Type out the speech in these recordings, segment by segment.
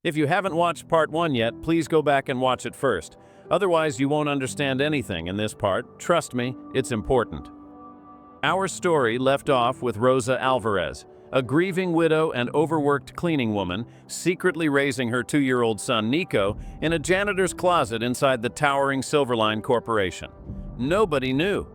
If you haven't watched part 1 yet, please go back and watch it first. Otherwise, you won't understand anything in this part. Trust me, it's important. Our story left off with Rosa Alvarez, a grieving widow and overworked cleaning woman, secretly raising her 2-year-old son Nico in a janitor's closet inside the towering Silverline Corporation. Nobody knew.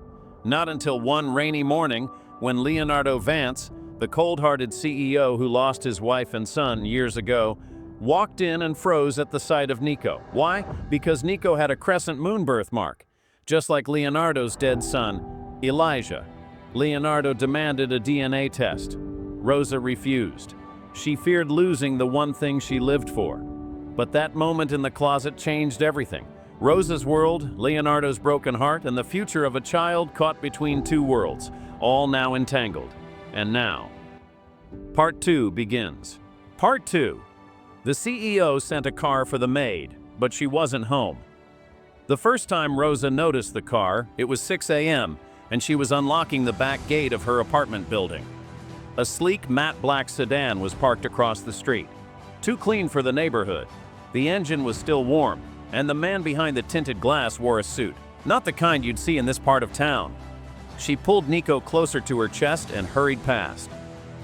Not until one rainy morning when Leonardo Vance, the cold-hearted CEO who lost his wife and son years ago, walked in and froze at the sight of Nico. Why? Because Nico had a crescent moon birthmark, just like Leonardo's dead son, Elijah. Leonardo demanded a DNA test. Rosa refused. She feared losing the one thing she lived for. But that moment in the closet changed everything. Rosa's world, Leonardo's broken heart, and the future of a child caught between two worlds, all now entangled. And now, Part 2 begins. Part 2. The CEO sent a car for the maid, but she wasn't home. The first time Rosa noticed the car, it was 6 a.m., and she was unlocking the back gate of her apartment building. A sleek matte black sedan was parked across the street. Too clean for the neighborhood. The engine was still warm, and the man behind the tinted glass wore a suit. Not the kind you'd see in this part of town. She pulled Nico closer to her chest and hurried past.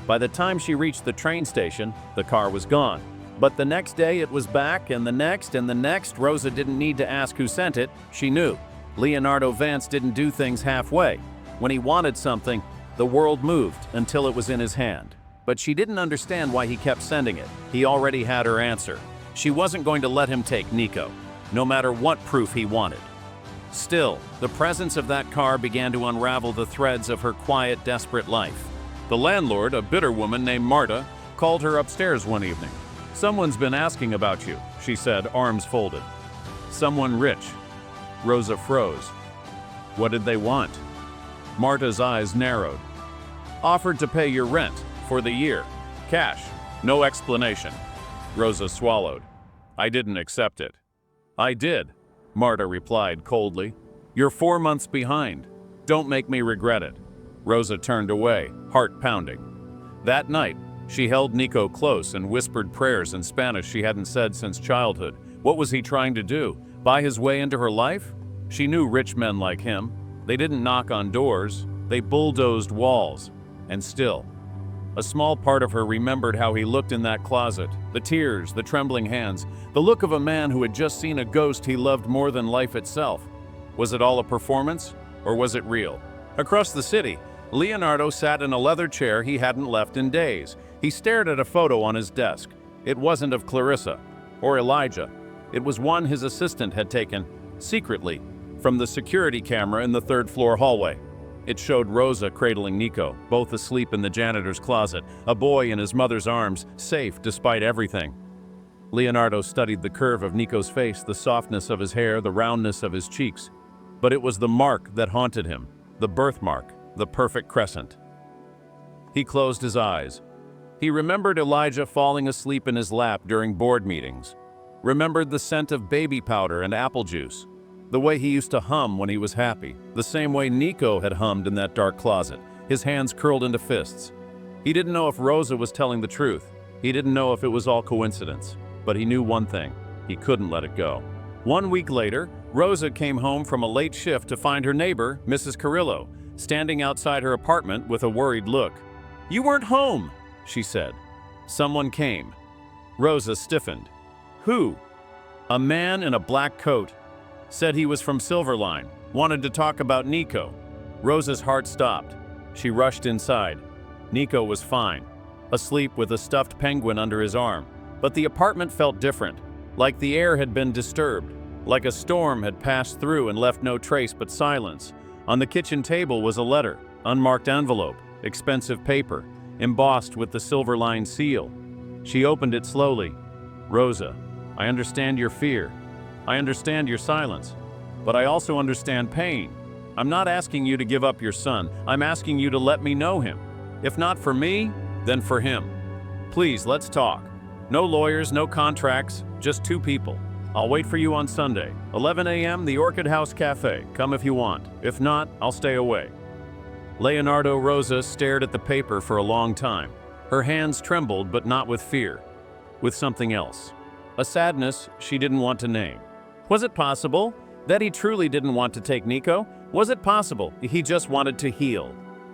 By the time she reached the train station, the car was gone. But the next day it was back, and the next and the next. Rosa didn't need to ask who sent it. She knew. Leonardo Vance didn't do things halfway. When he wanted something, the world moved until it was in his hand. But she didn't understand why he kept sending it. He already had her answer. She wasn't going to let him take Nico, no matter what proof he wanted. Still, the presence of that car began to unravel the threads of her quiet, desperate life. The landlord, a bitter woman named Marta, called her upstairs one evening. "Someone's been asking about you," she said, arms folded. "Someone rich." Rosa froze. What did they want? Marta's eyes narrowed. "Offered to pay your rent for the year. Cash. No explanation." Rosa swallowed. "I didn't accept it." "I did," Marta replied coldly. "You're 4 months behind. Don't make me regret it." Rosa turned away, heart pounding. That night, she held Nico close and whispered prayers in Spanish she hadn't said since childhood. What was he trying to do? Buy his way into her life? She knew rich men like him. They didn't knock on doors. They bulldozed walls. And still, a small part of her remembered how he looked in that closet. The tears, the trembling hands, the look of a man who had just seen a ghost he loved more than life itself. Was it all a performance, or was it real? Across the city, Leonardo sat in a leather chair he hadn't left in days. He stared at a photo on his desk. It wasn't of Clarissa or Elijah. It was one his assistant had taken, secretly, from the security camera in the third-floor hallway. It showed Rosa cradling Nico, both asleep in the janitor's closet, a boy in his mother's arms, safe despite everything. Leonardo studied the curve of Nico's face, the softness of his hair, the roundness of his cheeks. But it was the mark that haunted him, the birthmark, the perfect crescent. He closed his eyes. He remembered Elijah falling asleep in his lap during board meetings. Remembered the scent of baby powder and apple juice. The way he used to hum when he was happy. The same way Nico had hummed in that dark closet, his hands curled into fists. He didn't know if Rosa was telling the truth. He didn't know if it was all coincidence. But he knew one thing. He couldn't let it go. 1 week later, Rosa came home from a late shift to find her neighbor, Mrs. Carrillo, standing outside her apartment with a worried look. "You weren't home," she said. Someone came. Rosa stiffened. Who? A man in a black coat. Said he was from Silverline, wanted to talk about Nico. Rosa's heart stopped. She rushed inside. Nico was fine, asleep with a stuffed penguin under his arm. But the apartment felt different, like the air had been disturbed, like a storm had passed through and left no trace but silence. On the kitchen table was a letter, unmarked envelope, expensive paper, embossed with the Silverline seal. She opened it slowly. "Rosa, I understand your fear. I understand your silence. But I also understand pain. I'm not asking you to give up your son. I'm asking you to let me know him. If not for me, then for him. Please, let's talk. No lawyers, no contracts, just two people. I'll wait for you on Sunday, 11 a.m., the Orchid House Cafe. Come if you want. If not, I'll stay away." Leonardo Rosa stared at the paper for a long time. Her hands trembled, but not with fear. With something else. a sadness she didn't want to name. Was it possible that he truly didn't want to take Nico? Was it possible he just wanted to heal?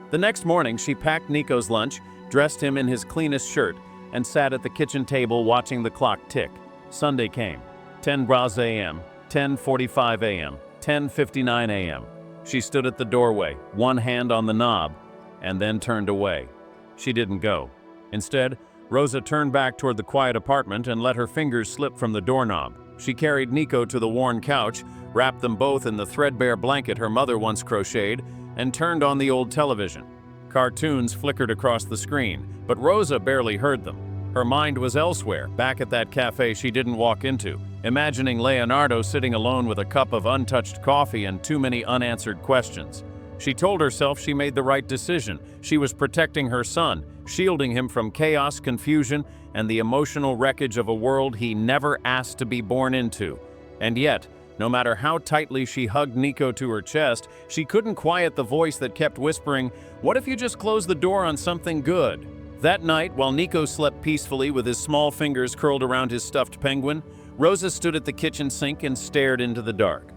The next morning, she packed Nico's lunch, dressed him in his cleanest shirt, and sat at the kitchen table watching the clock tick. Sunday came. 10 a.m., 10:45 a.m., 10:59 a.m. She stood at the doorway, one hand on the knob, and then turned away. She didn't go. Instead, Rosa turned back toward the quiet apartment and let her fingers slip from the doorknob. She carried Nico to the worn couch, wrapped them both in the threadbare blanket her mother once crocheted, and turned on the old television. Cartoons flickered across the screen, but Rosa barely heard them. Her mind was elsewhere, back at that cafe she didn't walk into, imagining Leonardo sitting alone with a cup of untouched coffee and too many unanswered questions. She told herself she made the right decision. She was protecting her son, shielding him from chaos, confusion, and the emotional wreckage of a world he never asked to be born into. And yet, no matter how tightly she hugged Nico to her chest, she couldn't quiet the voice that kept whispering, "What if you just close the door on something good?" That night, while Nico slept peacefully with his small fingers curled around his stuffed penguin, Rosa stood at the kitchen sink and stared into the dark.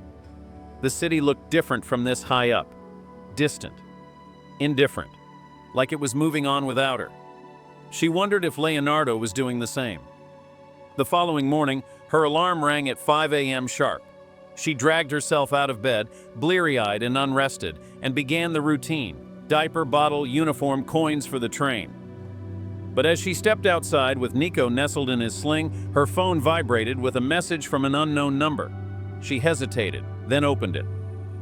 The city looked different from this high up. Distant. Indifferent. Like it was moving on without her. She wondered if Leonardo was doing the same. The following morning, her alarm rang at 5 a.m. sharp. She dragged herself out of bed, bleary-eyed and unrested, and began the routine: diaper, bottle, uniform, coins for the train. But as she stepped outside with Nico nestled in his sling, her phone vibrated with a message from an unknown number. She hesitated, then opened it.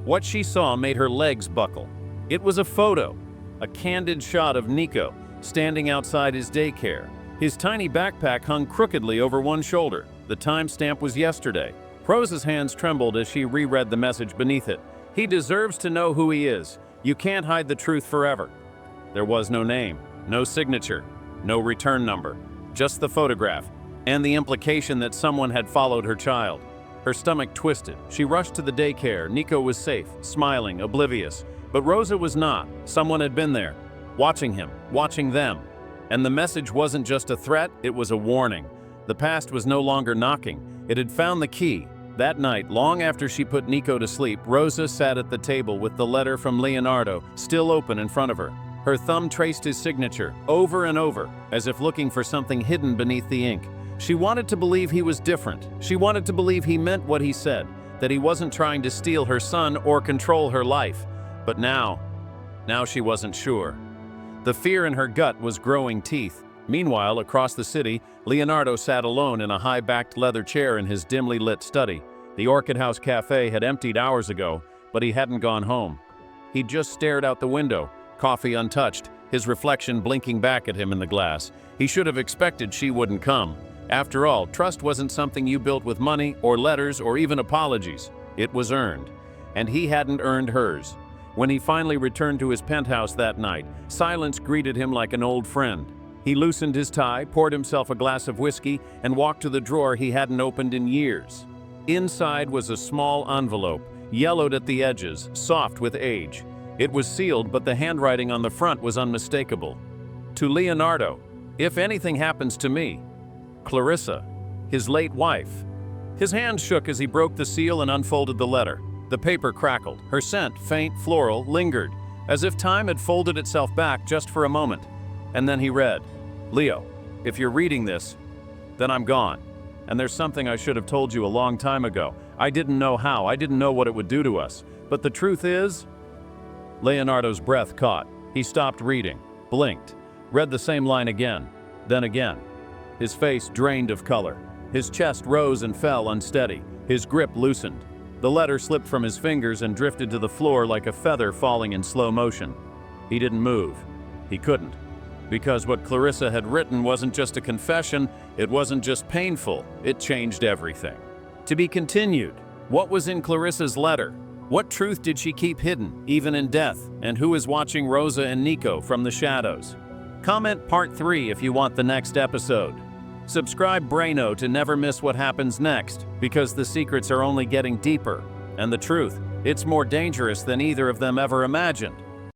What she saw made her legs buckle. It was a photo, a candid shot of Nico standing outside his daycare. His tiny backpack hung crookedly over one shoulder. The timestamp was yesterday. Rosa's hands trembled as she reread the message beneath it. "He deserves to know who he is. You can't hide the truth forever." There was no name, no signature, no return number, just the photograph, and the implication that someone had followed her child. Her stomach twisted. She rushed to the daycare. Nico was safe, smiling, oblivious. But Rosa was not. Someone had been there, watching him, watching them. And the message wasn't just a threat, it was a warning. The past was no longer knocking. It had found the key. That night, long after she put Nico to sleep, Rosa sat at the table with the letter from Leonardo still open in front of her. Her thumb traced his signature, over and over, as if looking for something hidden beneath the ink. She wanted to believe he was different. She wanted to believe he meant what he said, that he wasn't trying to steal her son or control her life. But now she wasn't sure. The fear in her gut was growing teeth. Meanwhile, across the city, Leonardo sat alone in a high-backed leather chair in his dimly lit study. The Orchid House Cafe had emptied hours ago, but he hadn't gone home. He'd just stared out the window, coffee untouched, his reflection blinking back at him in the glass. He should have expected she wouldn't come. After all, trust wasn't something you built with money or letters or even apologies. It was earned, and he hadn't earned hers. When he finally returned to his penthouse that night, silence greeted him like an old friend. He loosened his tie, poured himself a glass of whiskey, and walked to the drawer he hadn't opened in years. Inside was a small envelope, yellowed at the edges, soft with age. It was sealed, but the handwriting on the front was unmistakable. To Leonardo, if anything happens to me. Clarissa, his late wife. His hand shook as he broke the seal and unfolded the letter. The paper crackled. Her scent, faint, floral, lingered, as if time had folded itself back just for a moment. And then he read, "Leo, if you're reading this, then I'm gone. And there's something I should have told you a long time ago. I didn't know how, I didn't know what it would do to us. But the truth is..." Leonardo's breath caught. He stopped reading, blinked, read the same line again, then again. His face drained of color. His chest rose and fell unsteady. His grip loosened. The letter slipped from his fingers and drifted to the floor like a feather falling in slow motion. He didn't move. He couldn't. Because what Clarissa had written wasn't just a confession, it wasn't just painful, it changed everything. To be continued. What was in Clarissa's letter? What truth did she keep hidden, even in death? And who is watching Rosa and Nico from the shadows? Comment part 3 if you want the next episode. Subscribe Brayno to never miss what happens next, because the secrets are only getting deeper. And the truth, it's more dangerous than either of them ever imagined.